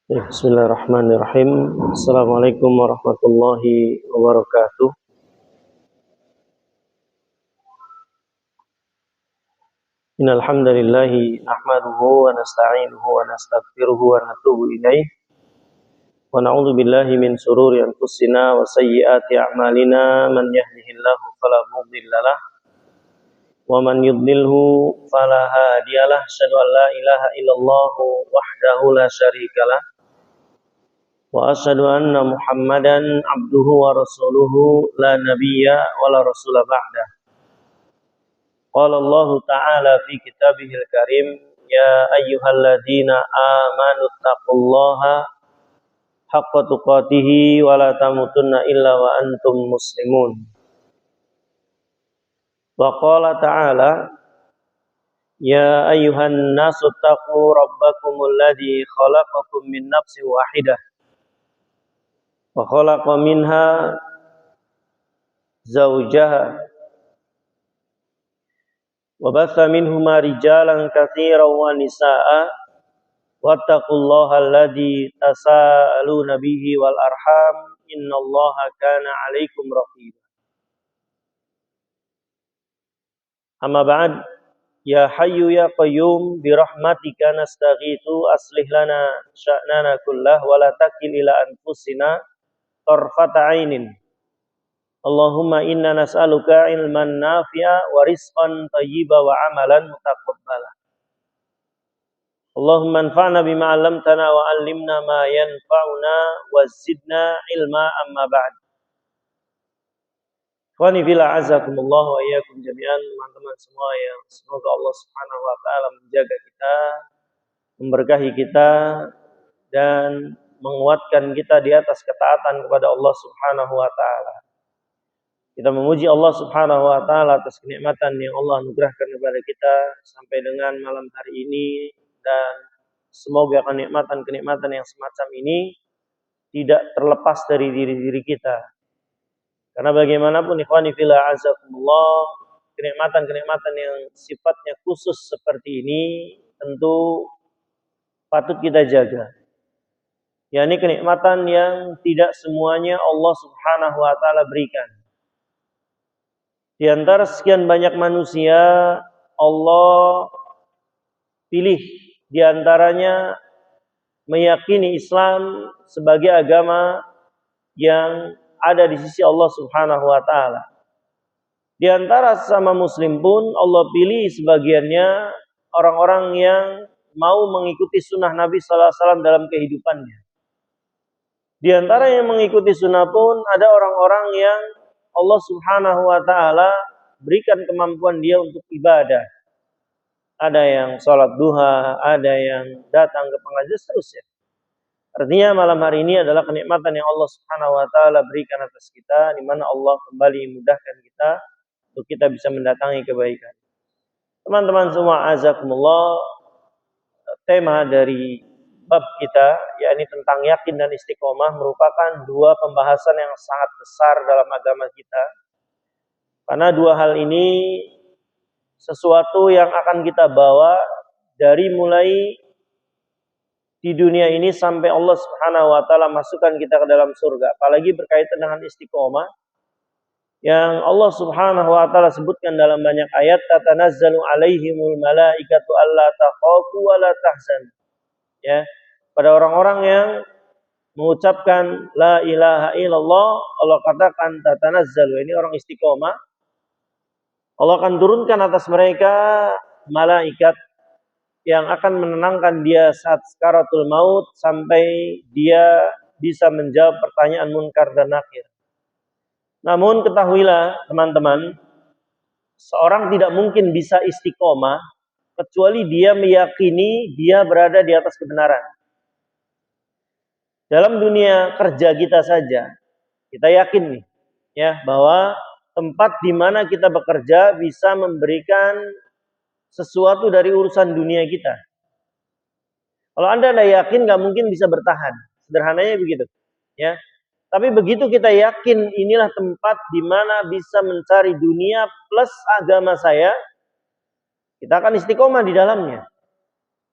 Bismillahirrahmanirrahim. Assalamualaikum warahmatullahi wabarakatuh. Innal hamdalillah nahmaduhu wa nasta'inuhu wa nastaghfiruhu wa natubu ilaih. Wa na'udzu billahi min shururi anfusina wa sayyiati a'malina. Man yahdihillahu fala mudilla lahu wa man yudlilhu fala hadiyalah. Asyhadu an la ilaha illallah wahdahu la syarikalah. Wa asyhadu anna Muhammadan abduhu wa rasuluhu la nabiyya wa la rasula ba'da. Qala Allah ta'ala fi kitabihil karim, ya ayyuhalladzina amanu taqullaha haqqa tuqatih wa la tamutunna illa wa antum muslimun. Wa qala ta'ala, ya ayyuhan nasu taqu rabbakumul ladzi khalaqakum min nafsin wahidah wa khalaqa minha zawjaha wa batha minhuma rijalan katsiran wa nisaa'a wattaqullaha alladzi tasaaluna bihi wal arham innallaha kana 'alaikum raqiba. Amma ba'd, ya hayyu ya qayyum bi rahmatika nastaghitsu aslih lana sya'nana kullah wa la takil ila anfusina tarfata 'ainin. Allahumma inna nas'aluka ilman nafi'a wa rizqan thayyiba wa amalan mutaqabbala. Allahumma anfa'na bima 'allamtana wa 'allimna ma yanfa'una wa zidna ilma amma ba'd. Ikhwani fillah azakumullah wa iyyakum jami'an, teman-teman semua yang semoga Allah Subhanahu wa taala menjaga kita, memberkahi kita dan menguatkan kita di atas ketaatan kepada Allah Subhanahu wa taala. Kita memuji Allah Subhanahu wa taala atas kenikmatan yang Allah anugerahkan kepada kita sampai dengan malam hari ini, dan semoga kenikmatan-kenikmatan yang semacam ini tidak terlepas dari diri kita. Karena bagaimanapun ikhwani fillah azakumullah, kenikmatan-kenikmatan yang sifatnya khusus seperti ini tentu patut kita jaga. yakni kenikmatan yang tidak semuanya Allah Subhanahu wa taala berikan. Di antara sekian banyak manusia, Allah pilih di antaranya meyakini Islam sebagai agama yang ada di sisi Allah Subhanahu wa taala. Di antara sesama muslim pun Allah pilih sebagiannya orang-orang yang mau mengikuti sunnah Nabi sallallahu alaihi wasallam dalam kehidupannya. Di antara yang mengikuti sunnah pun ada orang-orang yang Allah Subhanahu wa taala berikan kemampuan dia untuk ibadah. Ada yang sholat duha, ada yang datang ke pengajian, seterusnya. Artinya malam hari ini adalah kenikmatan yang Allah Subhanahu wa taala berikan atas kita, di mana Allah kembali memudahkan kita untuk kita bisa mendatangi kebaikan. Teman-teman semua azakumullah, tema dari bab kita yakni tentang yakin dan istiqomah merupakan dua pembahasan yang sangat besar dalam agama kita. Karena dua hal ini sesuatu yang akan kita bawa dari mulai di dunia ini sampai Allah Subhanahu wa taala masukkan kita ke dalam surga. Apalagi berkaitan dengan istiqomah yang Allah Subhanahu wa taala sebutkan dalam banyak ayat, tatanazzalu alaihimul malaikatu alla takhafu wa la tahzanu. Ya, pada orang-orang yang mengucapkan la ilaha illallah, Allah katakan tatanazzalu, ini orang istiqomah, Allah akan turunkan atas mereka malaikat yang akan menenangkan dia saat sakaratul maut sampai dia bisa menjawab pertanyaan munkar dan nakir. Namun ketahuilah teman-teman, seorang tidak mungkin bisa istiqomah kecuali dia meyakini dia berada di atas kebenaran. Dalam dunia kerja kita saja, kita yakin nih, ya, bahwa tempat di mana kita bekerja bisa memberikan sesuatu dari urusan dunia kita. Kalau Anda tidak yakin, nggak mungkin bisa bertahan. Sederhananya begitu, ya. Tapi begitu kita yakin inilah tempat di mana bisa mencari dunia plus agama saya, kita akan istiqomah di dalamnya.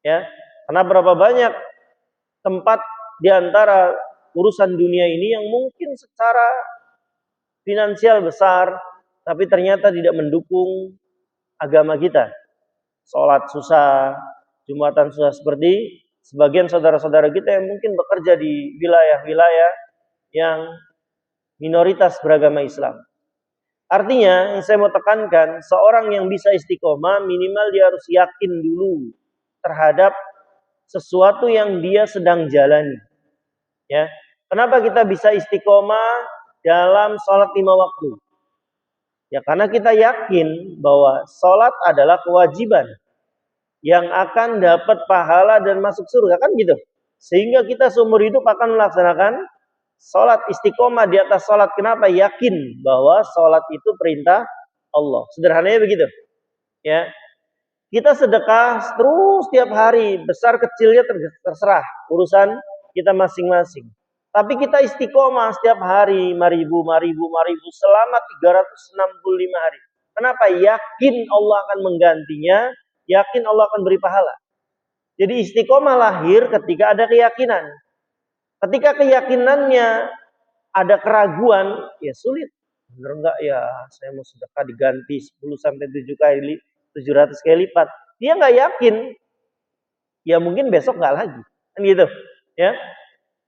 Ya, karena berapa banyak tempat di antara urusan dunia ini yang mungkin secara finansial besar, tapi ternyata tidak mendukung agama kita. Sholat susah, Jumatan susah, seperti sebagian saudara-saudara kita yang mungkin bekerja di wilayah-wilayah yang minoritas beragama Islam. Artinya, yang saya mau tekankan, seorang yang bisa istiqomah minimal dia harus yakin dulu terhadap sesuatu yang dia sedang jalani. Ya, kenapa kita bisa istiqomah dalam sholat 5 waktu? Ya karena kita yakin bahwa sholat adalah kewajiban yang akan dapat pahala dan masuk surga, kan gitu. Sehingga kita seumur hidup akan melaksanakan sholat, istiqomah di atas sholat. Kenapa? Yakin bahwa sholat itu perintah Allah. Sederhananya begitu. Ya, kita sedekah terus tiap hari, besar kecilnya terserah, urusan kita masing-masing. Tapi kita istiqomah setiap hari, 5.000 selama 365 hari. Kenapa? Yakin Allah akan menggantinya, yakin Allah akan beri pahala. Jadi istiqomah lahir ketika ada keyakinan. Ketika keyakinannya ada keraguan, ya sulit. Benar enggak ya, saya mau sedekah diganti 10 sampai 700 kali lipat. Dia enggak yakin. Ya mungkin besok enggak lagi. Kan gitu, ya.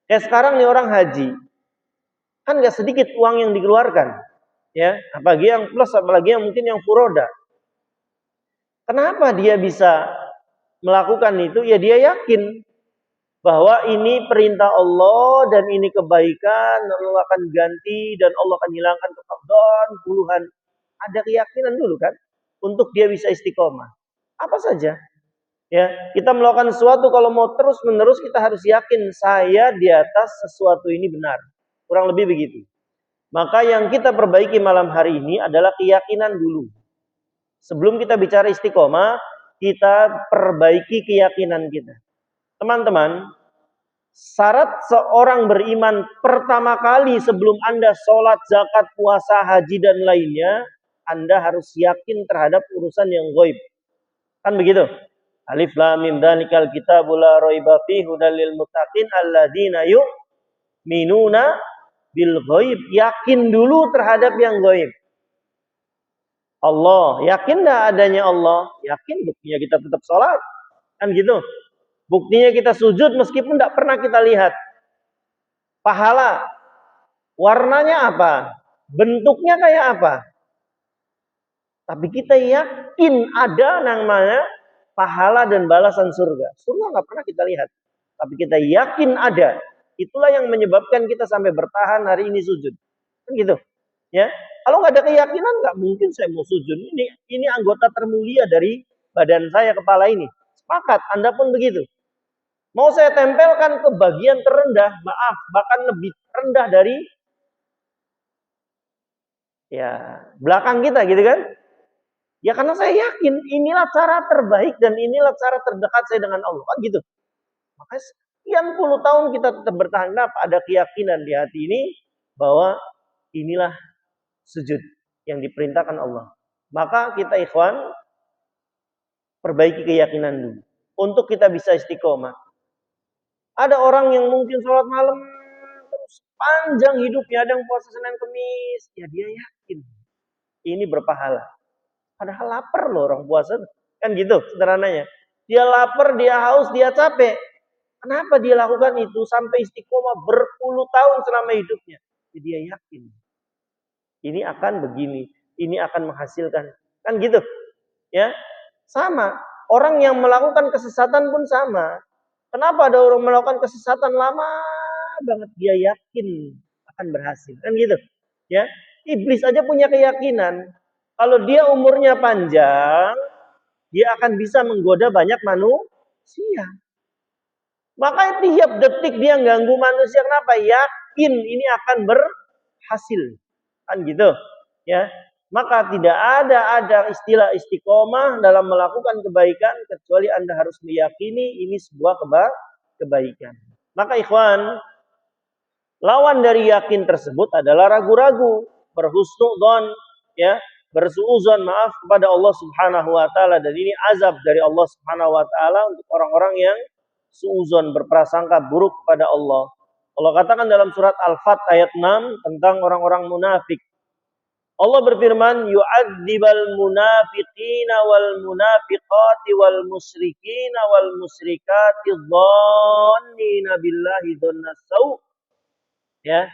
Kayak sekarang nih orang haji, kan nggak sedikit uang yang dikeluarkan, ya. Apalagi yang plus, apalagi yang mungkin yang furoda. Kenapa dia bisa melakukan itu? Ya dia yakin bahwa ini perintah Allah dan ini kebaikan, Allah akan ganti dan Allah akan hilangkan kefardhan puluhan. Ada keyakinan dulu kan, untuk dia bisa istiqomah. Apa saja? Ya, kita melakukan sesuatu kalau mau terus-menerus kita harus yakin saya di atas sesuatu ini benar. Kurang lebih begitu. Maka yang kita perbaiki malam hari ini adalah keyakinan dulu. Sebelum kita bicara istiqomah, kita perbaiki keyakinan kita. Teman-teman, syarat seorang beriman pertama kali sebelum Anda sholat, zakat, puasa, haji dan lainnya, Anda harus yakin terhadap urusan yang ghaib. Kan begitu? Alif lam mim dzalikal kitabul la raiba fihi hudal lil muttaqin alladzina yu'minuna bil ghaib. Yakin dulu terhadap yang ghaib. Allah, yakin enggak adanya Allah? Yakin, buktinya kita tetap sholat. Kan gitu. Buktinya kita sujud meskipun enggak pernah kita lihat. Pahala, warnanya apa? Bentuknya kayak apa? Tapi kita yakin ada namanya pahala dan balasan surga. Surga nggak pernah kita lihat, tapi kita yakin ada. Itulah yang menyebabkan kita sampai bertahan hari ini sujud. Kan gitu, ya. Kalau nggak ada keyakinan, nggak mungkin saya mau sujud. Ini anggota termulia dari badan saya, kepala ini. Sepakat, Anda pun begitu. Mau saya tempelkan ke bagian terendah, maaf, bahkan lebih rendah dari ya belakang kita, gitu kan? Ya karena saya yakin inilah cara terbaik dan inilah cara terdekat saya dengan Allah. Kan gitu. Makanya sekian puluh tahun kita tetap bertahan. Kenapa? Ada keyakinan di hati ini bahwa inilah sujud yang diperintahkan Allah. Maka kita ikhwan perbaiki keyakinan dulu untuk kita bisa istiqomah. Ada orang yang mungkin sholat malam terus panjang hidupnya, ada yang puasa Senin Kemis, ya dia yakin ini berpahala. Padahal lapar loh orang puasa. Kan gitu sederhananya. Dia lapar, dia haus, dia capek. Kenapa dia lakukan itu sampai istiqomah berpuluh tahun selama hidupnya? Jadi dia yakin. Ini akan begini. Ini akan menghasilkan. Kan gitu. Ya, sama. Orang yang melakukan kesesatan pun sama. Kenapa ada orang melakukan kesesatan lama banget? Dia yakin akan berhasil. Kan gitu. Ya, iblis aja punya keyakinan. Kalau dia umurnya panjang, dia akan bisa menggoda banyak manusia. Maka tiap detik dia ganggu manusia. Kenapa? Yakin ini akan berhasil. Kan gitu. Ya. Maka tidak ada istilah istiqomah dalam melakukan kebaikan kecuali Anda harus meyakini ini sebuah kebaikan. Maka ikhwan, lawan dari yakin tersebut adalah ragu-ragu, berhusnudzon, ya. Bersuudzon, maaf, kepada Allah Subhanahu wa taala, dan ini azab dari Allah Subhanahu wa taala untuk orang-orang yang suuzon, berprasangka buruk kepada Allah. Allah katakan dalam surat Al-Fat ayat 6 tentang orang-orang munafik. Allah berfirman, yu'adzibal munafiqina wal munafiqati wal musyrikina wal musyrikati dhannina billahi dhannas sau'. Ya.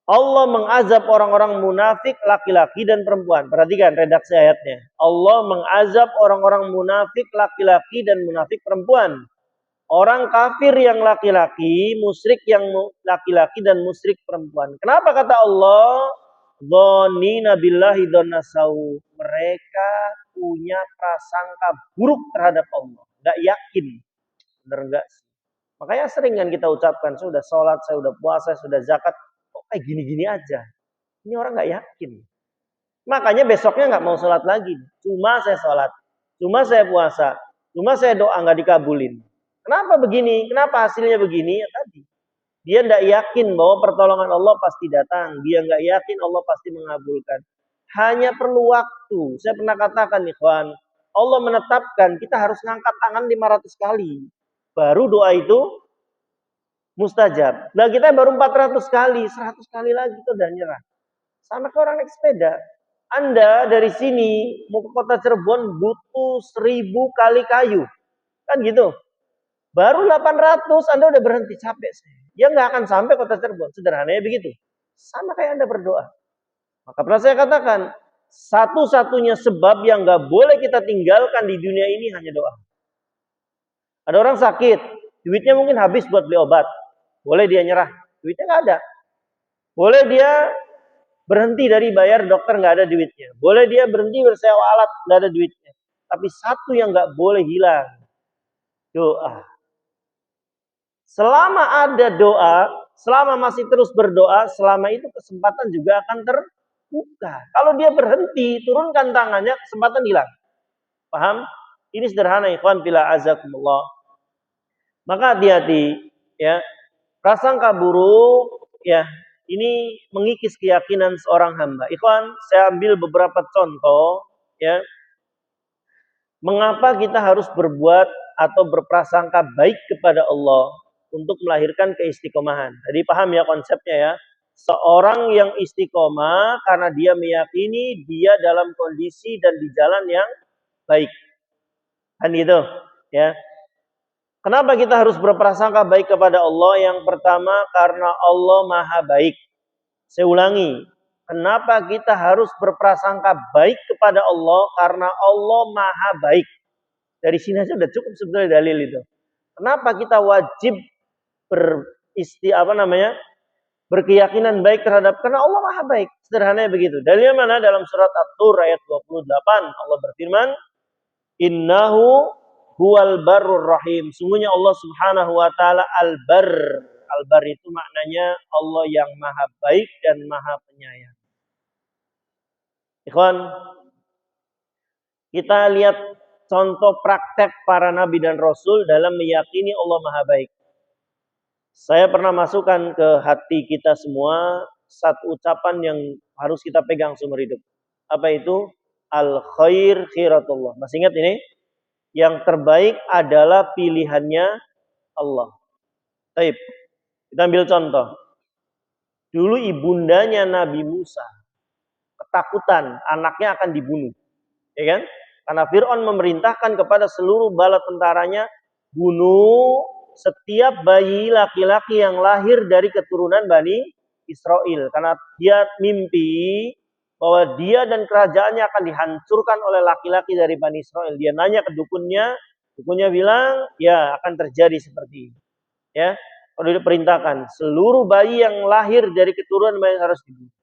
Allah mengazab orang-orang munafik laki-laki dan perempuan. Perhatikan redaksi ayatnya. Allah mengazab orang-orang munafik laki-laki dan munafik perempuan. Orang kafir yang laki-laki, musyrik yang laki-laki dan musyrik perempuan. Kenapa kata Allah? Dhannina billahi dhannasau. Mereka punya prasangka buruk terhadap Allah. Enggak yakin. Benar enggak sih? Makanya sering kan kita ucapkan, saya sudah sholat, saya sudah puasa, saya sudah zakat. Kok kayak gini-gini aja? Ini orang nggak yakin. Makanya besoknya nggak mau sholat lagi. Cuma saya sholat, cuma saya puasa, cuma saya doa nggak dikabulin. Kenapa begini? Kenapa hasilnya begini? Ya tadi. Dia nggak yakin bahwa pertolongan Allah pasti datang. Dia nggak yakin Allah pasti mengabulkan. Hanya perlu waktu. Saya pernah katakan, ikhwan, Allah menetapkan kita harus ngangkat tangan 500 kali. Baru doa itu mustajab. Nah kita baru 400 kali, 100 kali lagi itu udah nyerah. Sama ke orang naik sepeda. Anda dari sini mau ke kota Cirebon butuh 1000 kali kayu. Kan gitu. Baru 800 Anda udah berhenti, capek saya. Ya nggak akan sampai kota Cirebon. Sederhananya begitu. Sama kayak Anda berdoa. Maka pernah saya katakan, satu-satunya sebab yang nggak boleh kita tinggalkan di dunia ini hanya doa. Ada orang sakit, duitnya mungkin habis buat beli obat. Boleh dia nyerah, duitnya nggak ada. Boleh dia berhenti dari bayar dokter, nggak ada duitnya. Boleh dia berhenti bersewa alat, nggak ada duitnya. Tapi satu yang nggak boleh hilang, doa. Selama ada doa, selama masih terus berdoa, selama itu kesempatan juga akan terbuka. Kalau dia berhenti, turunkan tangannya, kesempatan hilang. Paham? Ini sederhana, ikhwan fillah azakumullah. Maka hati-hati, ya. Prasangka buruk, ya, ini mengikis keyakinan seorang hamba. Ikhwan, saya ambil beberapa contoh, ya. Mengapa kita harus berbuat atau berprasangka baik kepada Allah untuk melahirkan keistiqomahan. Jadi paham ya konsepnya ya. Seorang yang istiqomah karena dia meyakini dia dalam kondisi dan di jalan yang baik. Kan gitu, ya. Kenapa kita harus berprasangka baik kepada Allah? Yang pertama karena Allah Maha Baik. Saya ulangi, kenapa kita harus berprasangka baik kepada Allah? Karena Allah Maha Baik. Dari sini aja udah cukup sebetulnya dalil itu. Kenapa kita wajib berkeyakinan baik terhadap, karena Allah Maha Baik. Sederhananya begitu. Dalilnya mana? Dalam surat At-Tur ayat 28 Allah berfirman, Innahu huwal barur rahim. Sungguhnya Allah Subhanahu wa taala al-bar. Al-bar itu maknanya Allah yang Maha Baik dan Maha Penyayang. Ikhwan, kita lihat contoh praktek para nabi dan rasul dalam meyakini Allah Maha Baik. Saya pernah masukkan ke hati kita semua satu ucapan yang harus kita pegang seumur hidup. Apa itu? Al-khair khiratullah. Masih ingat ini? Yang terbaik adalah pilihannya Allah. Baik. Kita ambil contoh. Dulu ibundanya Nabi Musa ketakutan anaknya akan dibunuh. Ya kan? Karena Fir'aun memerintahkan kepada seluruh bala tentaranya bunuh setiap bayi laki-laki yang lahir dari keturunan Bani Israel. Karena dia mimpi bahwa dia dan kerajaannya akan dihancurkan oleh laki-laki dari Bani Israel. Dia nanya ke dukunnya, dukunnya bilang, ya akan terjadi seperti ini. Ya, kalau diperintahkan, seluruh bayi yang lahir dari keturunan Bani harus dibunuh.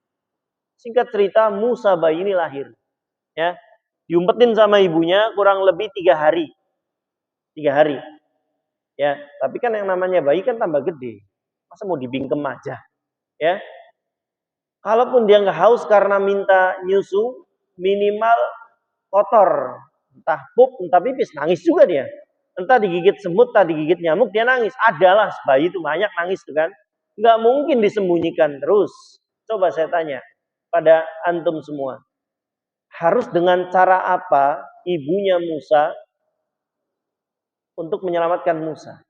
Singkat cerita, Musa bayi ini lahir. Ya, diumpetin sama ibunya kurang lebih 3 hari. 3 hari. Ya, tapi kan yang namanya bayi kan tambah gede. Masa mau dibingkem aja? Ya. Kalaupun dia nggak haus karena minta nyusu, minimal kotor. Entah pup, entah pipis, nangis juga dia. Entah digigit semut, entah digigit nyamuk, dia nangis. Adalah bayi itu banyak nangis tuh kan. Nggak mungkin disembunyikan terus. Coba saya tanya pada antum semua. Harus dengan cara apa ibunya Musa untuk menyelamatkan Musa.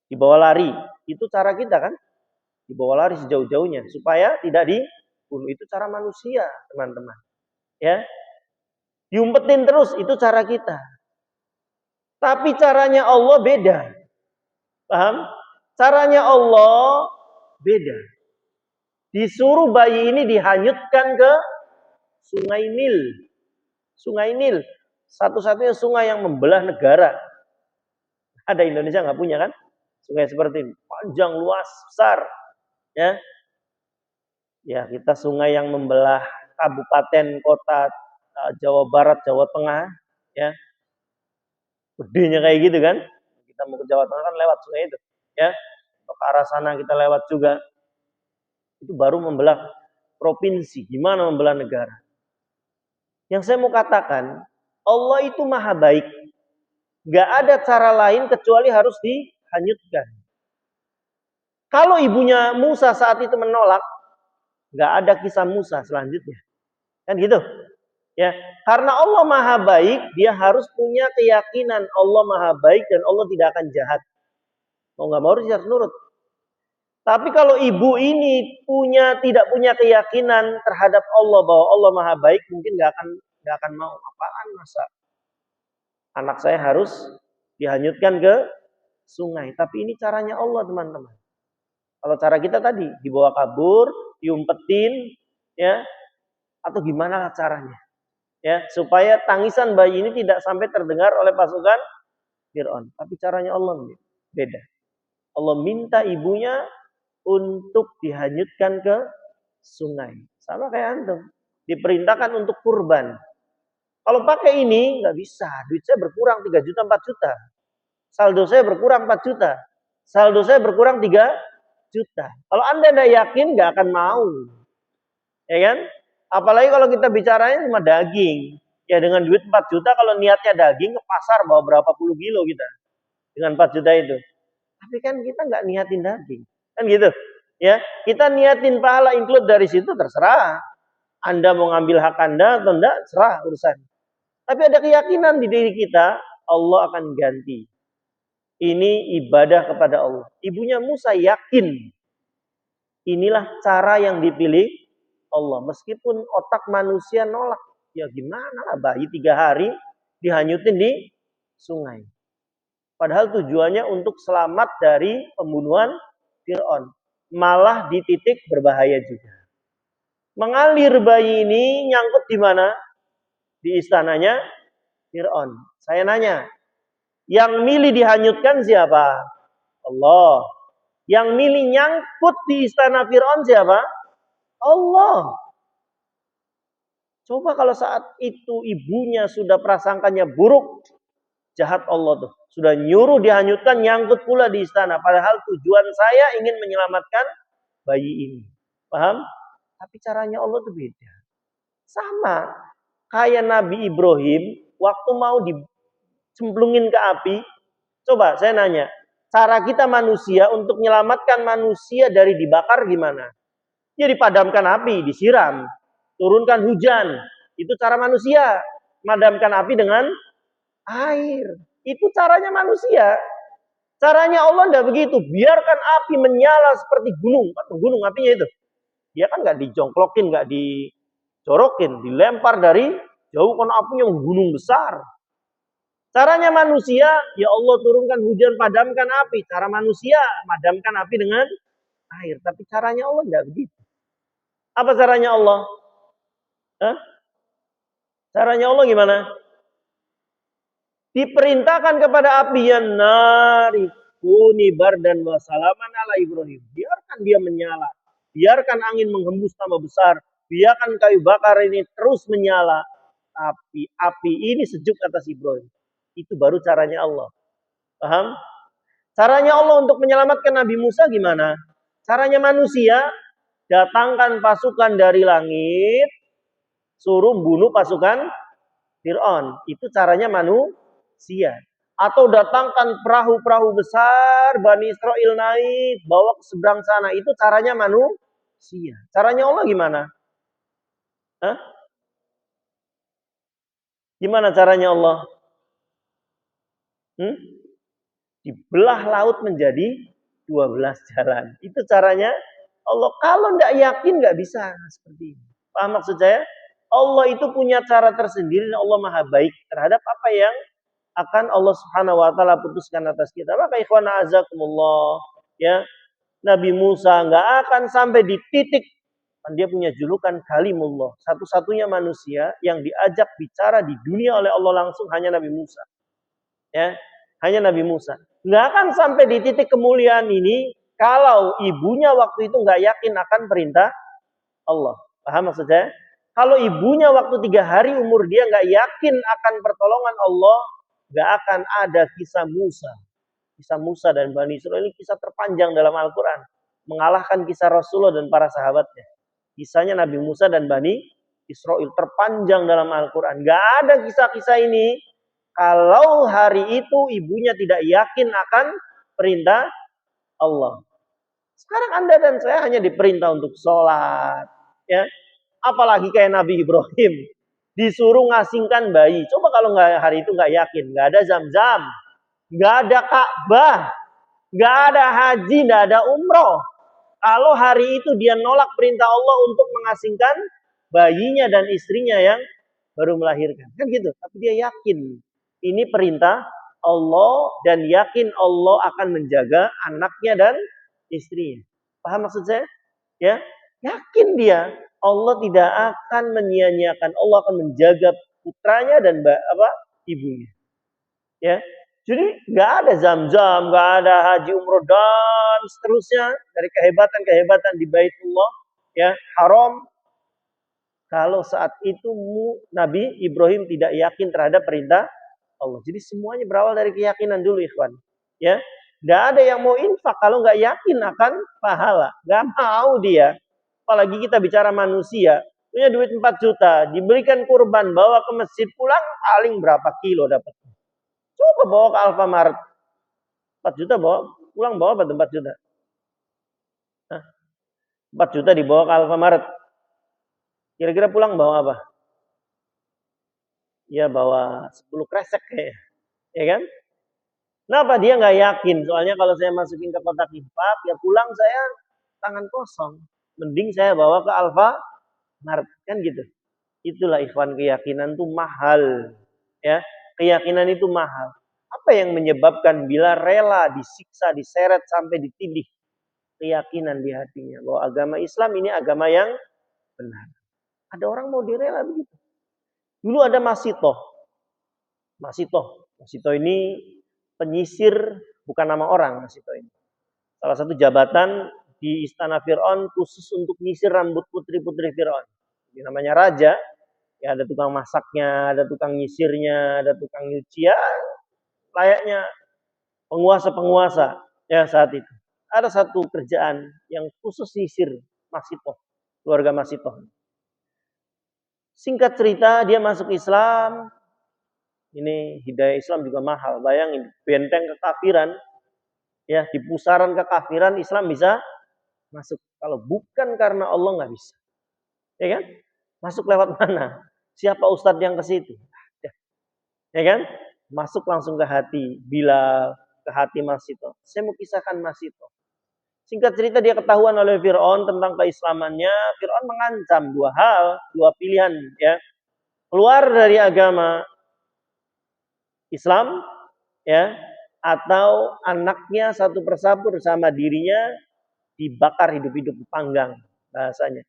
Dibawa lari, itu cara kita kan? Dibawa lari sejauh-jauhnya supaya tidak dibunuh. Itu cara manusia, teman-teman. Ya. Diumpetin terus, itu cara kita. Tapi caranya Allah beda. Paham? Caranya Allah beda. Disuruh bayi ini dihanyutkan ke Sungai Nil. Sungai Nil, satu-satunya sungai yang membelah negara. Ada Indonesia nggak punya kan? Sungai seperti ini, panjang, luas, besar. Ya, ya kita sungai yang membelah kabupaten, kota Jawa Barat, Jawa Tengah. Ya, gedenya kayak gitu kan? Kita mau ke Jawa Tengah kan lewat sungai itu. Ya, ke arah sana kita lewat juga. Itu baru membelah provinsi. Gimana membelah negara? Yang saya mau katakan, Allah itu maha baik. Gak ada cara lain kecuali harus dihanyutkan. Kalau ibunya Musa saat itu menolak, gak ada kisah Musa selanjutnya. Kan gitu. Ya, karena Allah maha baik, dia harus punya keyakinan Allah maha baik dan Allah tidak akan jahat. Mau gak mau harus nurut. Tapi kalau ibu ini tidak punya keyakinan terhadap Allah bahwa Allah maha baik, mungkin gak akan mau. Apaan masa anak saya harus dihanyutkan ke sungai. Tapi ini caranya Allah, teman-teman. Kalau cara kita tadi dibawa kabur, diumpetin, ya, atau gimana caranya, ya, supaya tangisan bayi ini tidak sampai terdengar oleh pasukan Fir'aun. Tapi caranya Allah beda. Allah minta ibunya untuk dihanyutkan ke sungai. Sama kayak antum. Diperintahkan untuk kurban. Kalau pakai ini nggak bisa. Duit saya berkurang 3 juta, 4 juta. Saldo saya berkurang 4 juta. Saldo saya berkurang 3 juta. Kalau Anda tidak yakin nggak akan mau. Ya kan? Apalagi kalau kita bicaranya cuma daging. Ya dengan duit 4 juta kalau niatnya daging ke pasar bawa berapa puluh kilo kita. Dengan 4 juta itu. Tapi kan kita nggak niatin daging. Kan gitu. Ya, kita niatin pahala include dari situ terserah. Anda mau ngambil hak Anda atau enggak, serah urusan. Tapi ada keyakinan di diri kita, Allah akan ganti. Ini ibadah kepada Allah. Ibunya Musa yakin. Inilah cara yang dipilih Allah. Meskipun otak manusia nolak. Ya gimana lah bayi 3 hari dihanyutin di sungai. Padahal tujuannya untuk selamat dari pembunuhan Fir'aun. Malah di titik berbahaya juga. Mengalir bayi ini nyangkut di mana? Di istananya Fir'aun. Saya nanya, yang milih dihanyutkan siapa? Allah. Yang milih nyangkut di istana Fir'aun siapa? Allah. Coba kalau saat itu ibunya sudah prasangkanya buruk, jahat Allah tuh. Sudah nyuruh dihanyutkan, nyangkut pula di istana. Padahal tujuan saya ingin menyelamatkan bayi ini. Paham? Tapi caranya Allah tuh beda. Sama. Kayak Nabi Ibrahim, waktu mau dicemplungin ke api. Coba saya nanya. Cara kita manusia untuk menyelamatkan manusia dari dibakar gimana? Ya dipadamkan api, disiram. Turunkan hujan. Itu cara manusia. Madamkan api dengan air. Itu caranya manusia. Caranya Allah tidak begitu. Biarkan api menyala seperti gunung. Gunung apinya itu. Dia kan nggak dijongklokin, nggak dicorokin. Dilempar dari jauh karena apinya gunung besar. Caranya manusia, ya Allah turunkan hujan, padamkan api. Cara manusia, madamkan api dengan air. Tapi caranya Allah tidak begitu. Apa caranya Allah? Hah? Caranya Allah gimana? Diperintahkan kepada api yang nari kuni bardan wa salaman ala Ibrahim. Biarkan dia menyala. Biarkan angin menghembus tambah besar. Biarkan kayu bakar ini terus menyala. Tapi api ini sejuk atas Ibrahim. Itu baru caranya Allah. Paham? Caranya Allah untuk menyelamatkan Nabi Musa gimana? Caranya manusia, datangkan pasukan dari langit, suruh bunuh pasukan Fir'aun. Itu caranya manusia. Atau datangkan perahu-perahu besar, Bani Israel naik, bawa ke seberang sana. Itu caranya manusia. Caranya Allah gimana? Hah? Gimana caranya Allah? Dibelah laut menjadi 12 jalan. Itu caranya Allah. Kalau tidak yakin nggak bisa seperti ini. Paham maksud saya? Allah itu punya cara tersendiri. Allah maha baik terhadap apa yang akan Allah Subhanahu wa taala putuskan atas kita. Maka ikhwan azakumullah, ya, Nabi Musa nggak akan sampai di titik dia punya julukan Kalimullah. Satu-satunya manusia yang diajak bicara di dunia oleh Allah langsung hanya Nabi Musa. Ya, hanya Nabi Musa. Nggak akan sampai di titik kemuliaan ini kalau ibunya waktu itu nggak yakin akan perintah Allah. Paham maksud saya? Kalau ibunya waktu 3 hari umur dia nggak yakin akan pertolongan Allah, nggak akan ada kisah Musa. Kisah Musa dan Bani Israil ini kisah terpanjang dalam Al-Quran. Mengalahkan kisah Rasulullah dan para sahabatnya. Kisahnya Nabi Musa dan Bani Israil terpanjang dalam Al-Quran. Nggak ada kisah-kisah ini kalau hari itu ibunya tidak yakin akan perintah Allah. Sekarang Anda dan saya hanya diperintah untuk sholat, ya. Apalagi kayak Nabi Ibrahim disuruh ngasingkan bayi. Coba kalau nggak hari itu nggak yakin, nggak ada Zam-Zam, nggak ada Ka'bah, nggak ada haji, nggak ada umroh. Kalau hari itu dia nolak perintah Allah untuk mengasingkan bayinya dan istrinya yang baru melahirkan, kan gitu. Tapi dia yakin ini perintah Allah dan yakin Allah akan menjaga anaknya dan istrinya. Paham maksud saya? Ya, yakin dia Allah tidak akan menyia-nyiakan, Allah akan menjaga putranya dan ibunya. Ya, jadi nggak ada Zam-Zam, nggak ada haji umroh dan seterusnya dari kehebatan-kehebatan di Baitullah, ya, haram. Kalau saat itu Nabi Ibrahim tidak yakin terhadap perintah Allah. Jadi semuanya berawal dari keyakinan dulu, ikhwan. Ya, nggak ada yang mau infak kalau nggak yakin akan pahala. Nggak mau dia. Apalagi kita bicara manusia, punya duit 4 juta, diberikan kurban, bawa ke masjid, pulang paling berapa kilo dapat. Coba bawa ke Alfamart. 4 juta bawa, pulang bawa apa 4 juta? Hah? 4 juta dibawa ke Alfamart. Kira-kira pulang bawa apa? Ya bawa 10 kresek kayaknya. Ya kan? Kenapa dia nggak yakin? Soalnya kalau saya masukin ke kotak infak, ya pulang saya tangan kosong. Mending saya bawa ke Alfamart. Kan gitu. Itulah ikhwan, keyakinan itu mahal. Ya, keyakinan itu mahal. Apa yang menyebabkan bila rela disiksa, diseret sampai ditindih? Keyakinan di hatinya bahwa agama Islam ini agama yang benar. Ada orang mau direla begitu. Dulu ada Masitoh. Masitoh ini penyisir, bukan nama orang Masitoh ini. Salah satu jabatan di istana Fir'aun khusus untuk nyisir rambut putri-putri Fir'aun. Ini namanya raja. Ya, ada tukang masaknya, ada tukang nyisirnya, ada tukang nyuci, ya, layaknya penguasa-penguasa ya saat itu. Ada satu kerjaan yang khusus nyisir Masitoh, keluarga Masitoh. Singkat cerita, dia masuk Islam. Ini hidayah Islam juga mahal. Bayangin, benteng kekafiran, ya, di pusaran kekafiran Islam bisa masuk. Kalau bukan karena Allah nggak bisa. Ya kan? Masuk lewat mana? Siapa ustadz yang ke situ? Ya kan? Masuk langsung ke hati Bilal, ke hati Masitoh. Saya mau kisahkan Masitoh. Singkat cerita, dia ketahuan oleh Fir'aun tentang keislamannya. Fir'aun mengancam 2 hal, 2 pilihan, ya. Keluar dari agama Islam, ya, atau anaknya satu persatu bersama dirinya dibakar hidup-hidup, dipanggang bahasanya.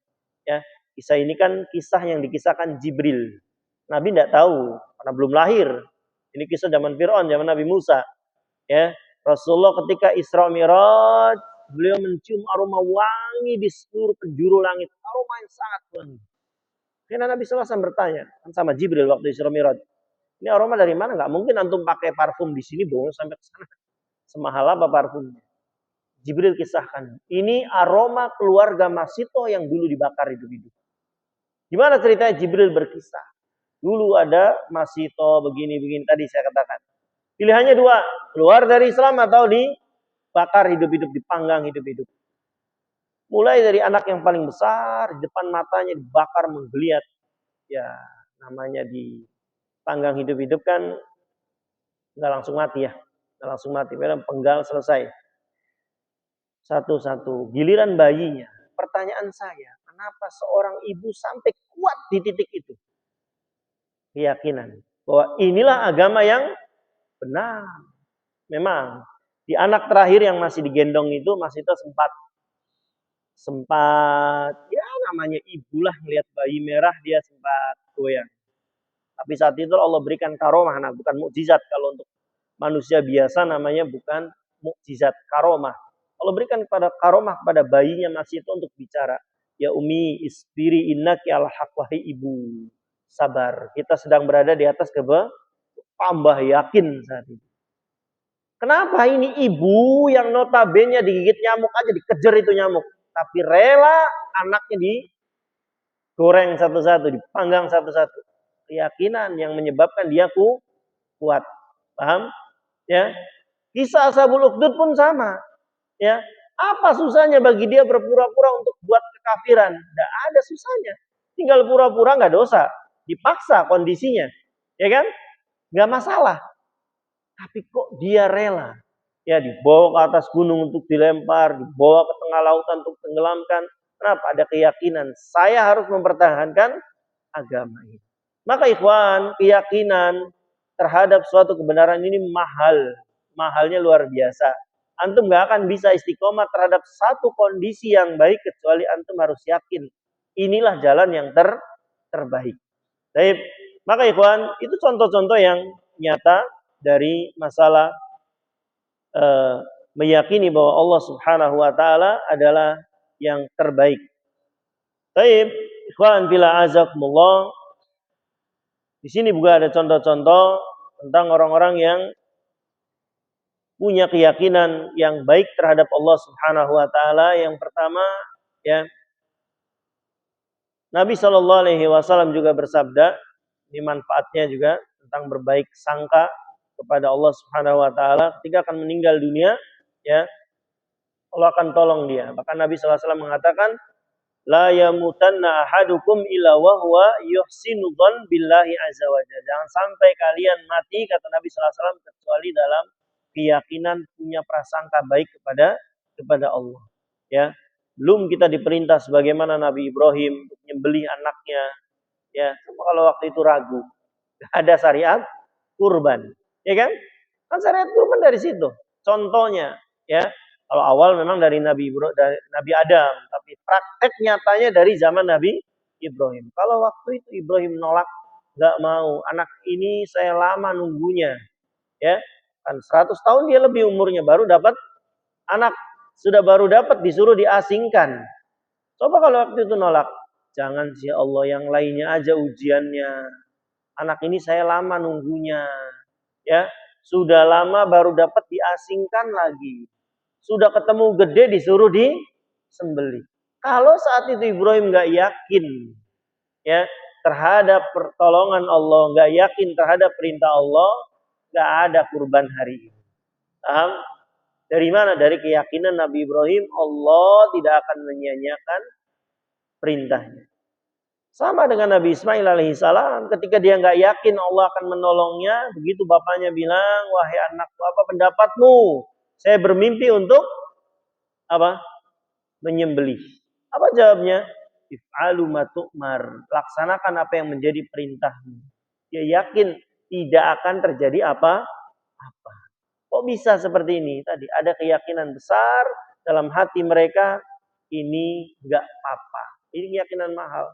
Ya, kisah ini kan kisah yang dikisahkan Jibril. Nabi tidak tahu karena belum lahir. Ini kisah zaman Fir'aun, zaman Nabi Musa. Ya, Rasulullah ketika Isra Mi'raj, beliau mencium aroma wangi di seluruh penjuru langit, aroma yang sangat wangi. Karena Nabi SAW bertanya kan sama Jibril waktu Isra Mi'raj, ini aroma dari mana? Nggak mungkin antum pakai parfum di sini bawa sampai ke sana. Semahal apa parfumnya? Jibril kisahkan, ini aroma keluarga Masitoh yang dulu dibakar hidup-hidup. Gimana ceritanya? Jibril berkisah. Dulu ada Masitoh begini-begini tadi saya katakan. Pilihannya 2, keluar dari Islam atau dibakar hidup-hidup, dipanggang hidup-hidup. Mulai dari anak yang paling besar, di depan matanya dibakar menggeliat. Ya, namanya dipanggang hidup-hidup kan, nggak langsung mati ya, nggak langsung mati, memang penggal selesai. Satu-satu. Giliran bayinya. Pertanyaan saya, kenapa seorang ibu sampai kuat di titik itu? Keyakinan bahwa inilah agama yang benar. Memang di anak terakhir yang masih digendong itu Mas Ito sempat ya namanya ibulah melihat bayi merah dia sempat goyang. Tapi saat itu Allah berikan karomah, nah bukan mukjizat. Kalau untuk manusia biasa namanya bukan mukjizat, karomah. Allah berikan kepada karomah kepada bayinya masih itu untuk bicara. Ya umi isbiri innaki al haq, wahai ibu. Sabar, kita sedang berada di atas tambah yakin saat itu. Kenapa ini ibu yang notabene digigit nyamuk aja dikejar itu nyamuk, tapi rela anaknya digoreng satu-satu, dipanggang satu-satu. Keyakinan yang menyebabkan dia kuat. Paham? Ya. Kisah Ashabul Ukhdud pun sama. Ya. Apa susahnya bagi dia berpura-pura untuk buat kekafiran? Tidak ada susahnya. Tinggal pura-pura nggak dosa. Dipaksa kondisinya. Ya kan? Nggak masalah. Tapi kok dia rela? Ya dibawa ke atas gunung untuk dilempar, dibawa ke tengah lautan untuk tenggelamkan. Kenapa? Ada keyakinan. Saya harus mempertahankan agama ini. Maka ikhwan, keyakinan terhadap suatu kebenaran ini mahal. Mahalnya luar biasa. Antum gak akan bisa istiqomah terhadap satu kondisi yang baik kecuali antum harus yakin. Inilah jalan yang terbaik. Baik. Maka ikhwan, itu contoh-contoh yang nyata dari masalah meyakini bahwa Allah Subhanahu wa taala adalah yang terbaik. Baik, ikhwan bila azakumullah. Di sini juga ada contoh-contoh tentang orang-orang yang punya keyakinan yang baik terhadap Allah Subhanahu wa taala. Yang pertama, ya. Nabi Shallallahu alaihi wasallam juga bersabda, ini manfaatnya juga tentang berbaik sangka kepada Allah Subhanahu wa taala ketika akan meninggal dunia, ya. Allah akan tolong dia. Bahkan Nabi sallallahu alaihi wasallam mengatakan, la yamutanna ahadukum illa wa huwa yuhsinu dzan billahi azza wa jalla. Jangan sampai kalian mati, kata Nabi sallallahu alaihi wasallam, kecuali dalam keyakinan punya prasangka baik kepada Allah. Ya. Belum kita diperintah sebagaimana Nabi Ibrahim untuk menyembelih anaknya. Ya, kalau waktu itu ragu. Ada syariat kurban. Ya kan? Kan syariat kurban dari situ. Contohnya, ya. Kalau awal memang dari Nabi Adam, tapi praktek nyatanya dari zaman Nabi Ibrahim. Kalau waktu itu Ibrahim nolak, nggak mau. Anak ini saya lama nunggunya, ya kan 100 tahun dia lebih umurnya baru dapat anak, sudah baru dapat disuruh diasingkan. Coba kalau waktu itu nolak, jangan sih Allah yang lainnya aja ujiannya. Anak ini saya lama nunggunya, ya sudah lama baru dapat diasingkan lagi. Sudah ketemu gede disuruh disembelih. Kalau saat itu Ibrahim nggak yakin, ya terhadap pertolongan Allah, nggak yakin terhadap perintah Allah, nggak ada kurban hari ini. Paham? Dari mana? Dari keyakinan Nabi Ibrahim, Allah tidak akan menyia-nyiakan perintahnya. Sama dengan Nabi Ismail alaihissalam, ketika dia nggak yakin Allah akan menolongnya, begitu bapaknya bilang, wahai anakku, apa pendapatmu? Saya bermimpi untuk apa? Menyembelih. Apa jawabnya? If'alu ma tu'mar. Laksanakan apa yang menjadi perintahmu. Dia yakin tidak akan terjadi apa-apa. Kok bisa seperti ini? Tadi ada keyakinan besar dalam hati mereka, ini enggak apa-apa. Ini keyakinan mahal.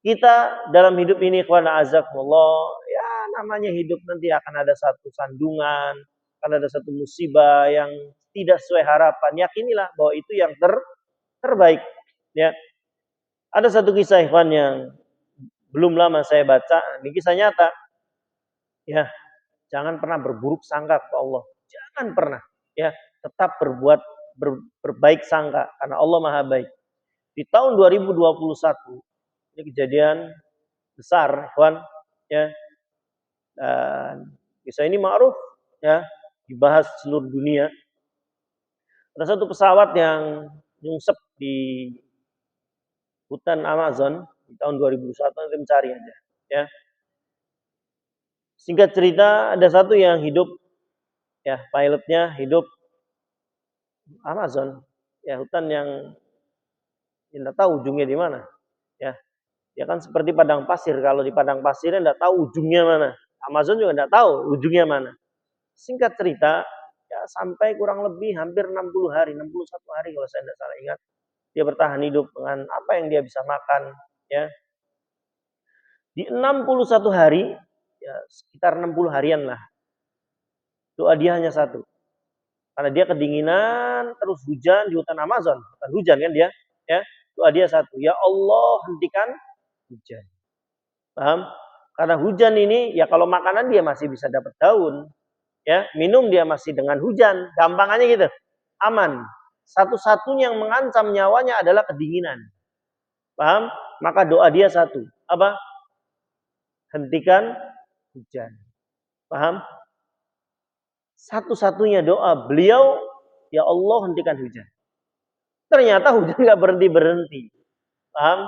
Kita dalam hidup ini, ikhwana azakumullah, ya namanya hidup, nanti akan ada satu sandungan, akan ada satu musibah yang tidak sesuai harapan. Yakinilah bahwa itu yang terbaik. Ya, ada satu kisah ikhwan yang belum lama saya baca. Ini kisah nyata. Ya, jangan pernah berburuk sangka kepada Allah. Jangan pernah. Ya, tetap berbaik sangka karena Allah Maha Baik. Di tahun 2021 ini kejadian besar, ikhwan. Ya, dan kisah ini ma'ruf, ya, dibahas seluruh dunia. Ada satu pesawat yang nyungsep di hutan Amazon di tahun 2021, nanti mencari aja, ya. Singkat cerita, ada satu yang hidup, ya pilotnya hidup Amazon, ya hutan yang tidak tahu ujungnya di mana. Ya, ya kan seperti padang pasir. Kalau di padang pasirnya tidak tahu ujungnya mana. Amazon juga tidak tahu ujungnya mana. Singkat cerita, ya sampai kurang lebih hampir 60 hari, 61 hari kalau saya tidak salah ingat. Dia bertahan hidup dengan apa yang dia bisa makan. Ya, di 61 hari, ya sekitar 60 harian lah. Doa dia hanya satu. Karena dia kedinginan, terus hujan di hutan Amazon. Bukan hujan kan dia. Ya, doa dia satu. Ya Allah, hentikan hujan. Paham? Karena hujan ini, ya kalau makanan dia masih bisa dapat daun. Ya, minum dia masih dengan hujan. Gampangannya gitu. Aman. Satu-satunya yang mengancam nyawanya adalah kedinginan. Paham? Maka doa dia satu. Apa? Hentikan hujan. Paham? Satu-satunya doa beliau, ya Allah hentikan hujan. Ternyata hujan nggak berhenti-berhenti. Paham?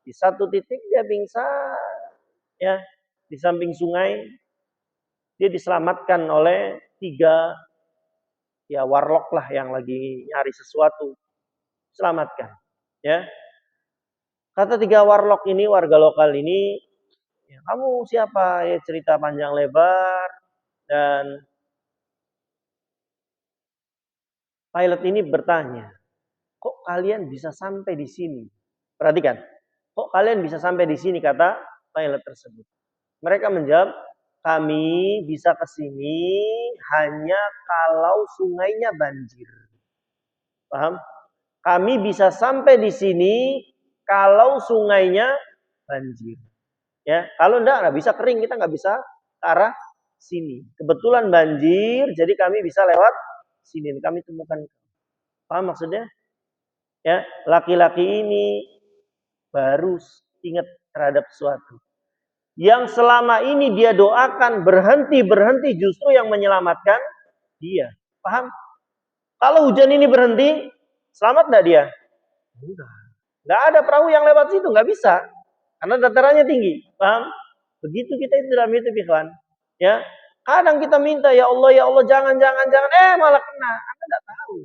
Di satu titik dia pingsan. Ya, di samping sungai. Dia diselamatkan oleh 3 ya warlock lah yang lagi nyari sesuatu. Selamatkan. Ya. Kata 3 warlock ini, warga lokal ini, ya, kamu siapa? Ya cerita panjang lebar. Dan pilot ini bertanya, kok kalian bisa sampai di sini? Perhatikan, kok kalian bisa sampai di sini, kata pilot tersebut. Mereka menjawab, kami bisa ke sini hanya kalau sungainya banjir. Paham? Kami bisa sampai di sini kalau sungainya banjir. Ya, kalau enggak bisa kering, kita nggak bisa ke arah sini. Kebetulan banjir, jadi kami bisa lewat sini. Kami temukan. Paham maksudnya? Ya, laki-laki ini baru ingat terhadap sesuatu. Yang selama ini dia doakan berhenti justru yang menyelamatkan dia. Paham? Kalau hujan ini berhenti, selamat enggak dia? Enggak. Enggak ada perahu yang lewat situ, enggak bisa. Karena datarannya tinggi. Paham? Begitu kita itu dalam hidup, ikhwan. Ya. Kadang kita minta, ya Allah, jangan. Malah kena. Anda enggak tahu.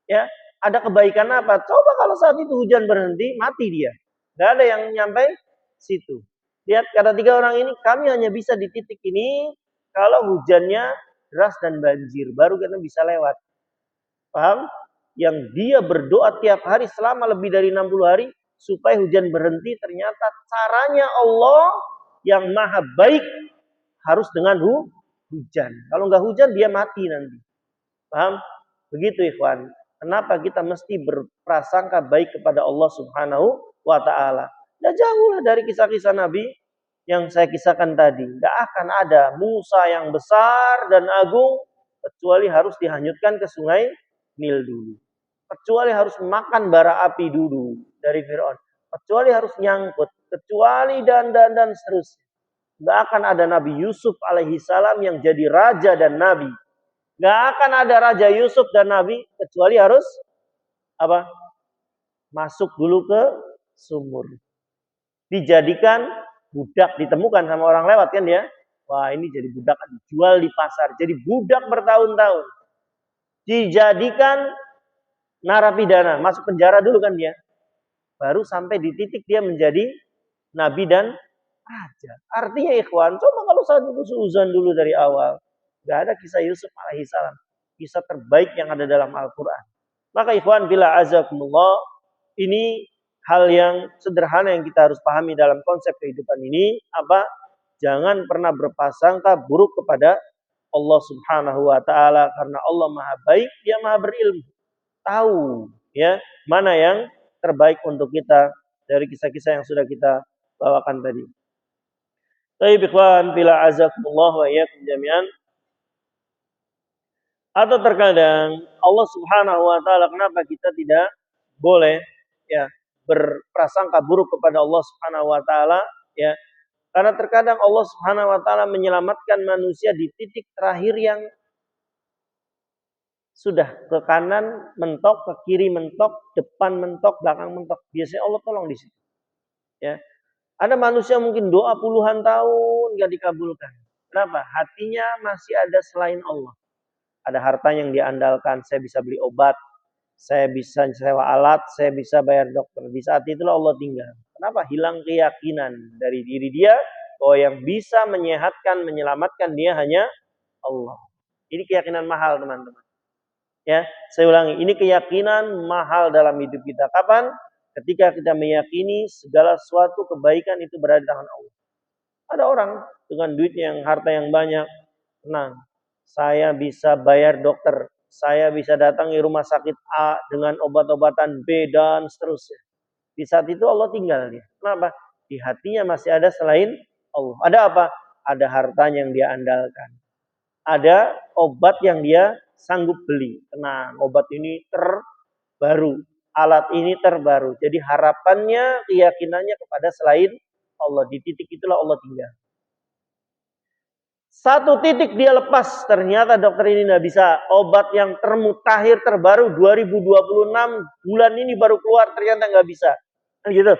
Ya. Ada kebaikan apa? Coba kalau saat itu hujan berhenti, mati dia. Enggak ada yang nyampai situ. Lihat kata 3 orang ini, kami hanya bisa di titik ini kalau hujannya deras dan banjir. Baru kita bisa lewat. Paham? Yang dia berdoa tiap hari selama lebih dari 60 hari supaya hujan berhenti, ternyata caranya Allah yang maha baik harus dengan hujan. Kalau nggak hujan dia mati nanti. Paham? Begitu ikhwan. Kenapa kita mesti berprasangka baik kepada Allah Subhanahu wa taala? Nah, jauhlah dari kisah-kisah Nabi yang saya kisahkan tadi. Tidak akan ada Musa yang besar dan agung kecuali harus dihanyutkan ke sungai Nil dulu. Kecuali harus makan bara api dulu dari Fir'aun. Kecuali harus nyangkut. Kecuali dan seterusnya. Nggak akan ada Nabi Yusuf alaihi salam yang jadi raja dan nabi. Nggak akan ada Raja Yusuf dan nabi kecuali harus apa? Masuk dulu ke sumur. Dijadikan budak, ditemukan sama orang lewat kan ya. Wah, ini jadi budak, dijual di pasar. Jadi budak bertahun-tahun. Dijadikan narapidana, masuk penjara dulu kan dia. Baru sampai di titik dia menjadi nabi dan raja. Artinya ikhwan, coba kalau saat itu suuzon dulu dari awal. Gak ada kisah Yusuf alaihissalam. Kisah terbaik yang ada dalam Al-Quran. Maka ikhwan, bila azakumullah, ini hal yang sederhana yang kita harus pahami dalam konsep kehidupan ini. Apa? Jangan pernah berprasangka buruk kepada Allah Subhanahu wa taala, karena Allah Maha baik, Dia Maha berilmu. Tahu ya mana yang terbaik untuk kita dari kisah-kisah yang sudah kita bawakan tadi. Baik ikhwan, bila azakumullah wa iyyakum jami'an. Atau terkadang Allah Subhanahu wa taala, kenapa kita tidak boleh ya berprasangka buruk kepada Allah Subhanahu wa taala ya? Karena terkadang Allah Subhanahu wa taala menyelamatkan manusia di titik terakhir yang sudah ke kanan mentok, ke kiri mentok, depan mentok, belakang mentok. Biasanya Allah tolong di situ. Ya. Ada manusia mungkin doa puluhan tahun gak dikabulkan. Kenapa? Hatinya masih ada selain Allah. Ada harta yang diandalkan, saya bisa beli obat, saya bisa sewa alat, saya bisa bayar dokter. Di saat itulah Allah tinggal. Kenapa? Hilang keyakinan dari diri dia bahwa yang bisa menyehatkan, menyelamatkan dia hanya Allah. Ini keyakinan mahal, teman-teman. Ya, saya ulangi, ini keyakinan mahal dalam hidup kita. Kapan? Ketika kita meyakini segala sesuatu kebaikan itu berada di tangan Allah. Ada orang dengan duit yang harta yang banyak, tenang. Saya bisa bayar dokter, saya bisa datangi rumah sakit A dengan obat-obatan B dan seterusnya. Di saat itu Allah tinggal dia. Kenapa? Di hatinya masih ada selain Allah. Ada apa? Ada hartanya yang dia andalkan. Ada obat yang dia sanggup beli. Tenang, obat ini terbaru. Alat ini terbaru. Jadi harapannya, keyakinannya kepada selain Allah. Di titik itulah Allah tinggal. Satu titik dia lepas. Ternyata dokter ini tidak bisa. Obat yang termutakhir terbaru 2026 bulan ini baru keluar. Ternyata nggak bisa. Kan gitu.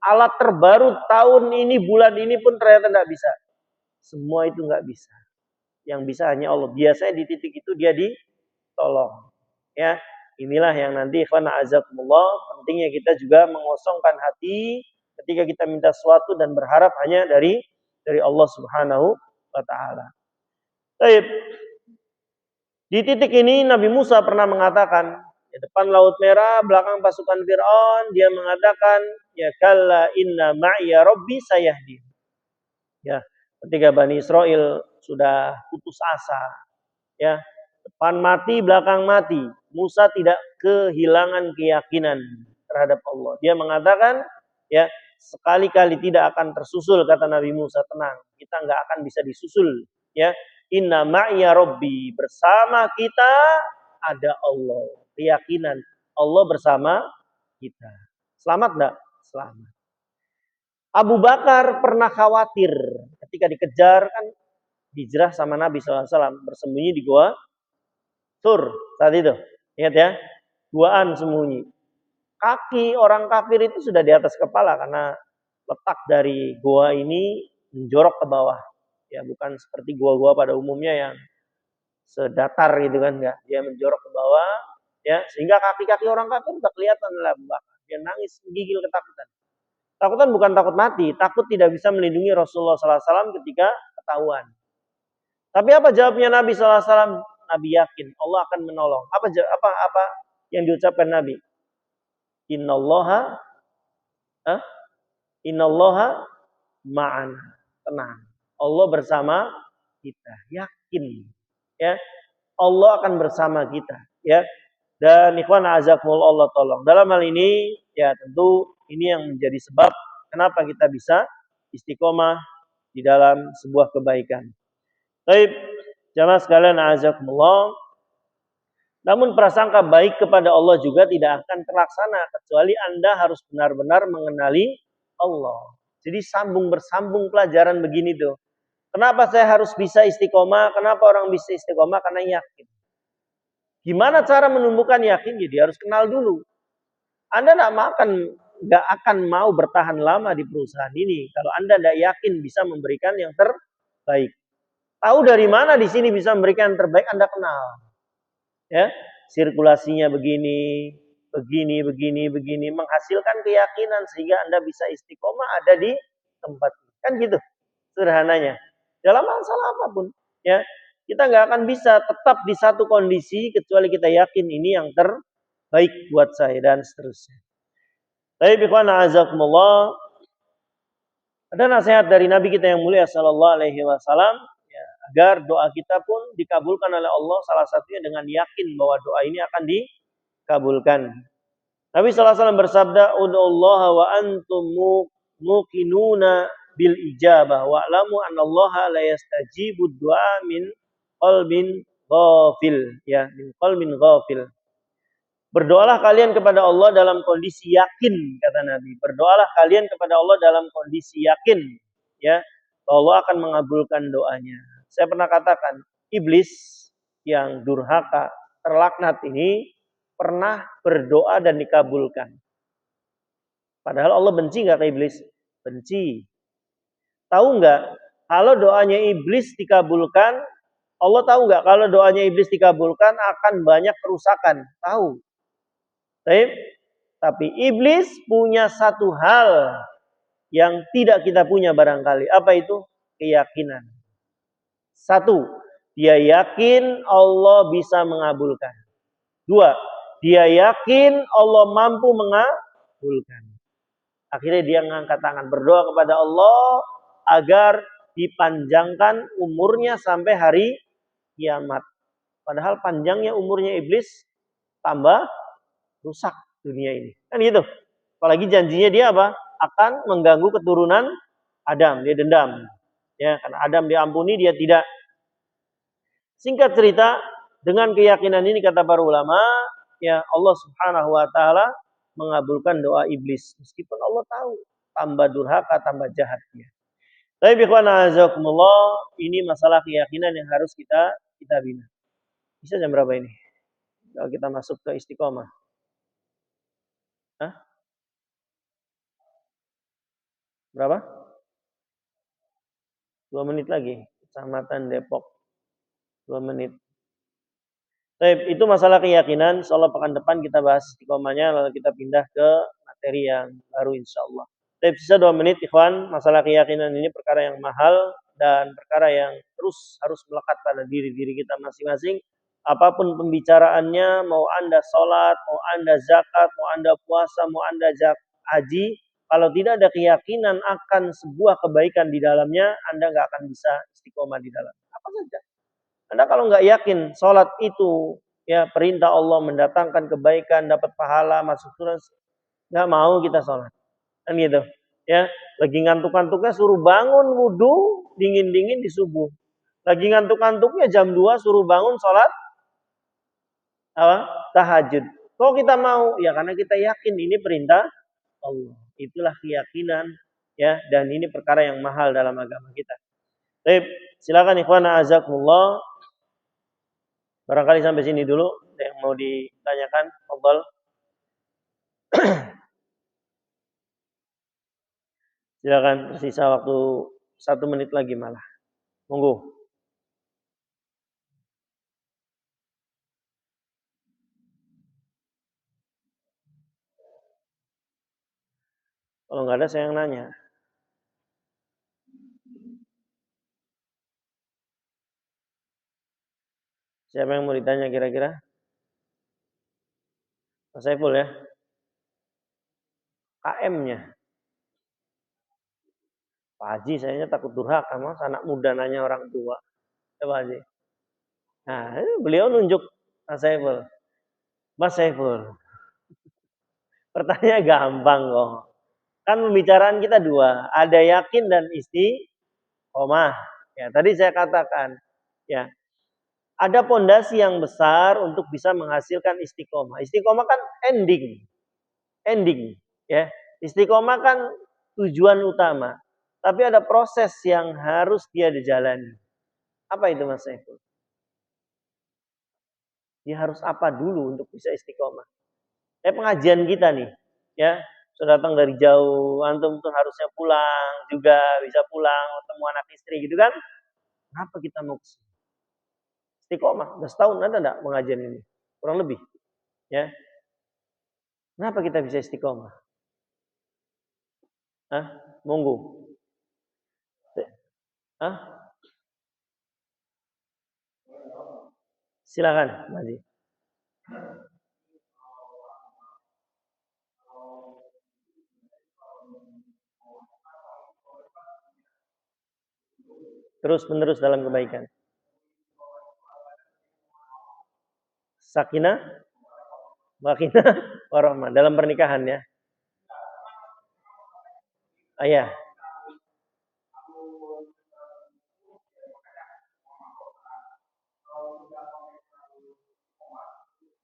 Alat terbaru tahun ini, bulan ini pun ternyata nggak bisa. Semua itu nggak bisa. Yang bisa hanya Allah. Biasanya di titik itu dia ditolong. Ya, inilah yang nanti ikhwan a'azakumullah, pentingnya kita juga mengosongkan hati ketika kita minta sesuatu dan berharap hanya dari Allah Subhanahu wa taala. Baik. Di titik ini Nabi Musa pernah mengatakan, di depan Laut Merah, belakang pasukan Fir'aun, dia mengatakan, ya kalla inna ma'iya rabbi sayahdi. Ya, ketika Bani Israel sudah putus asa, ya, depan mati, belakang mati, Musa tidak kehilangan keyakinan terhadap Allah. Dia mengatakan, ya, sekali-kali tidak akan tersusul, kata Nabi Musa, tenang, kita nggak akan bisa disusul, ya. Inna ma'iya rabbi, bersama kita ada Allah. Keyakinan Allah bersama kita. Selamat enggak? Selamat. Abu Bakar pernah khawatir ketika dikejar, kan hijrah sama Nabi SAW, bersembunyi di gua Tur saat itu. Ingat ya, guaan sembunyi. Kaki orang kafir itu sudah di atas kepala karena letak dari gua ini menjorok ke bawah. Ya, bukan seperti gua-gua pada umumnya yang sedatar gitu kan, enggak. Dia menjorok ke bawah, ya, sehingga kaki-kaki orang kafir sudah kelihatan oleh Abu Bakar. Dia nangis menggigil ketakutan. Takutan bukan takut mati, takut tidak bisa melindungi Rasulullah SAW ketika ketahuan. Tapi apa jawabnya Nabi SAW? Nabi yakin Allah akan menolong. Apa yang diucapkan Nabi? Innallaha ma'ana. Tenang. Allah bersama kita. Yakin. Ya. Allah akan bersama kita. Ya. Dan ikhwan azakumullah, Allah tolong. Dalam hal ini, ya tentu ini yang menjadi sebab kenapa kita bisa istiqomah di dalam sebuah kebaikan. Baik, jamaah sekalian azakumullah. Namun prasangka baik kepada Allah juga tidak akan terlaksana kecuali Anda harus benar-benar mengenali Allah. Jadi sambung bersambung pelajaran begini tuh. Kenapa saya harus bisa istiqomah? Kenapa orang bisa istiqomah? Karena yakin. Gimana cara menumbuhkan yakin? Jadi harus kenal dulu. Anda nggak akan mau bertahan lama di perusahaan ini kalau Anda tidak yakin bisa memberikan yang terbaik. Tahu dari mana di sini bisa memberikan yang terbaik, Anda kenal. Ya, sirkulasinya begini, menghasilkan keyakinan sehingga Anda bisa istiqomah ada di tempat. Kan gitu, sederhananya. Dalam masalah apapun, ya, kita nggak akan bisa tetap di satu kondisi kecuali kita yakin ini yang terbaik buat saya dan seterusnya. Baik, ikhwan a'azakumullah. Ada nasihat dari Nabi kita yang mulia sallallahu alaihi wasallam, ya, agar doa kita pun dikabulkan oleh Allah, salah satunya dengan yakin bahwa doa ini akan dikabulkan. Nabi sallallahu alaihi wasallam bersabda, "Ud'ullaha wa antum muqinuna bil ijabah wa'lamu annallaha la yastajibu du'a min qalbin ghafil." Ya, min qalbin ghafil. Berdoalah kalian kepada Allah dalam kondisi yakin, kata Nabi. Berdoalah kalian kepada Allah dalam kondisi yakin, ya, bahwa Allah akan mengabulkan doanya. Saya pernah katakan, iblis yang durhaka, terlaknat ini pernah berdoa dan dikabulkan. Padahal Allah benci nggak ke iblis? Benci. Tahu nggak? Kalau doanya iblis dikabulkan, Allah tahu nggak kalau doanya iblis dikabulkan akan banyak kerusakan? Tahu. Tapi iblis punya satu hal yang tidak kita punya barangkali. Apa itu? Keyakinan. Satu, dia yakin Allah bisa mengabulkan. Dua, dia yakin Allah mampu mengabulkan. Akhirnya dia mengangkat tangan berdoa kepada Allah agar dipanjangkan umurnya sampai hari kiamat. Padahal panjangnya umurnya iblis tambah rusak dunia ini. Kan gitu. Apalagi janjinya dia apa? Akan mengganggu keturunan Adam. Dia dendam. Ya, karena Adam diampuni, dia tidak. Singkat cerita, dengan keyakinan ini kata para ulama, ya Allah Subhanahu wa taala mengabulkan doa iblis meskipun Allah tahu tambah durhaka, tambah jahat dia. Tapi ikhwan azakumullah, ini masalah keyakinan yang harus kita bina. Bisa jam berapa ini? Kalau kita masuk ke istiqomah. Hah? Berapa? 2 menit lagi. Kecamatan Depok. 2 menit. Baik, itu masalah keyakinan. Insyaallah pekan depan kita bahas istiqomahnya, lalu kita pindah ke materi yang baru insyaallah. Baik, sisa 2 menit ikhwan. Masalah keyakinan ini perkara yang mahal dan perkara yang terus harus melekat pada diri kita masing-masing. Apapun pembicaraannya, mau Anda sholat, mau Anda zakat, mau Anda puasa, mau Anda haji, kalau tidak ada keyakinan akan sebuah kebaikan di dalamnya, Anda nggak akan bisa istiqomah di dalam. Apa saja. Anda kalau nggak yakin sholat itu ya perintah Allah mendatangkan kebaikan, dapat pahala, masuk surga, nggak mau kita sholat. Kan gitu. Ya, lagi ngantuk-ngantuknya suruh bangun wudhu, dingin-dingin di subuh. Lagi ngantuk-ngantuknya jam 2 suruh bangun sholat apa? Tahajud. Kok kita mau? Ya karena kita yakin ini perintah Allah. Itulah keyakinan ya, dan ini perkara yang mahal dalam agama kita. Baik, silakan ikhwana azakumullah. Barangkali sampai sini dulu yang mau ditanyakan. Fadhal. Silakan, tersisa waktu 1 menit lagi malah. Monggo. Kalau nggak ada saya yang nanya. Siapa yang mau ditanya kira-kira? Mas Saiful ya. KM-nya. Pak Haji, sayanya takut durhaka, Mas. Anak muda nanya orang tua. Coba Haji. Nah, beliau nunjuk Mas Saiful. Mas Saiful. Pertanyaan gampang kok. Kan pembicaraan kita dua. Ada yakin dan istiqomah. Ya, tadi saya katakan. Ya, ada pondasi yang besar untuk bisa menghasilkan istiqomah. Istiqomah kan ending. Ending. Ya, istiqomah kan tujuan utama. Tapi ada proses yang harus dia dijalani. Apa itu Mas Saiful? Dia harus apa dulu untuk bisa istiqomah? Pengajian kita nih, ya, sudah datang dari jauh, antum tuh harusnya pulang juga, bisa pulang, ketemu anak istri gitu kan? Kenapa kita mau kesini? Istiqomah, udah setahun ada enggak pengajian ini? Kurang lebih, ya. Kenapa kita bisa istiqomah? Hah? Monggo. Hah? Silakan, Maji. Terus menerus dalam kebaikan. Sakinah, wakinah, warahmah. Dalam pernikahan ya. Ayah.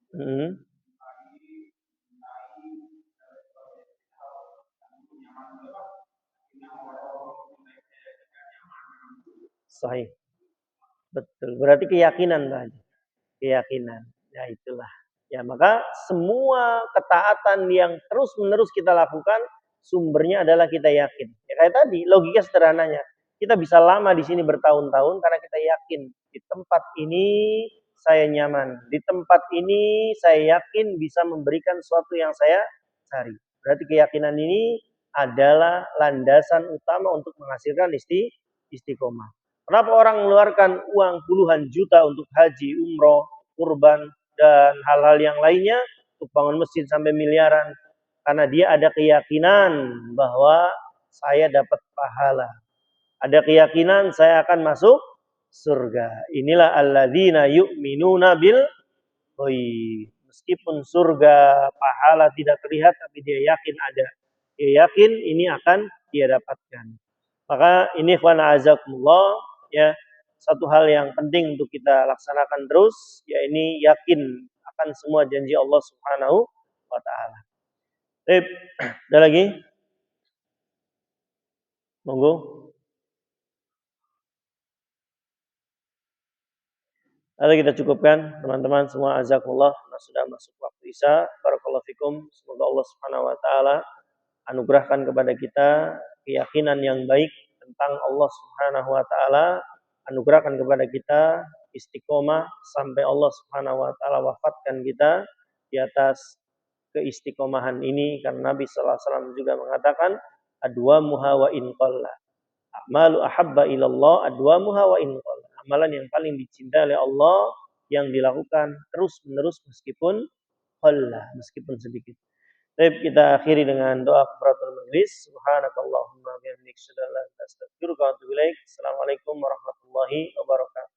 Hmm. Sahih. Betul. Berarti keyakinan, Pak. Keyakinan. Ya itulah. Ya, maka semua ketaatan yang terus-menerus kita lakukan sumbernya adalah kita yakin. Ya kayak tadi, logika sederhananya. kita bisa lama di sini bertahun-tahun karena kita yakin di tempat ini saya nyaman, di tempat ini saya yakin bisa memberikan sesuatu yang saya cari. Berarti keyakinan ini adalah landasan utama untuk menghasilkan istiqomah. Kenapa orang mengeluarkan uang puluhan juta untuk haji, umroh, kurban, dan hal-hal yang lainnya, untuk bangun masjid sampai miliaran? Karena dia ada keyakinan bahwa saya dapat pahala. Ada keyakinan saya akan masuk surga. Inilah alladzina yu'minuna bil ghaib. Meskipun surga pahala tidak terlihat, tapi dia yakin ada. Dia yakin ini akan dia dapatkan. Maka ini ikhwan azakumullah, ya, satu hal yang penting untuk kita laksanakan terus, ya ini yakin akan semua janji Allah Subhanahu wa taala. Baik, ada lagi? Monggo. Lalu kita cukupkan teman-teman semua, azakumullah, karena sudah masuk waktu Isya. Barakallahu fikum. Semoga Allah Subhanahu wa taala anugerahkan kepada kita keyakinan yang baik tentang Allah Subhanahu wa taala, anugerahkan kepada kita istiqomah sampai Allah Subhanahu wa taala wafatkan kita di atas keistiqomahan ini, karena Nabi sallallahu alaihi wasallam juga mengatakan adwa muha wa in qalla. A'malu ahabba ilallah adwa muha wa in qalla. Amalan yang paling dicintai oleh Allah yang dilakukan terus-menerus meskipun qalla, meskipun sedikit. Baik, kita akhiri dengan doa kafaratul majlis. Subhanakallahumma wa bihamdika asyhadu an la ilaha illa anta astaghfiruka wa atubu ilaik. Assalamualaikum warahmatullahi wabarakatuh.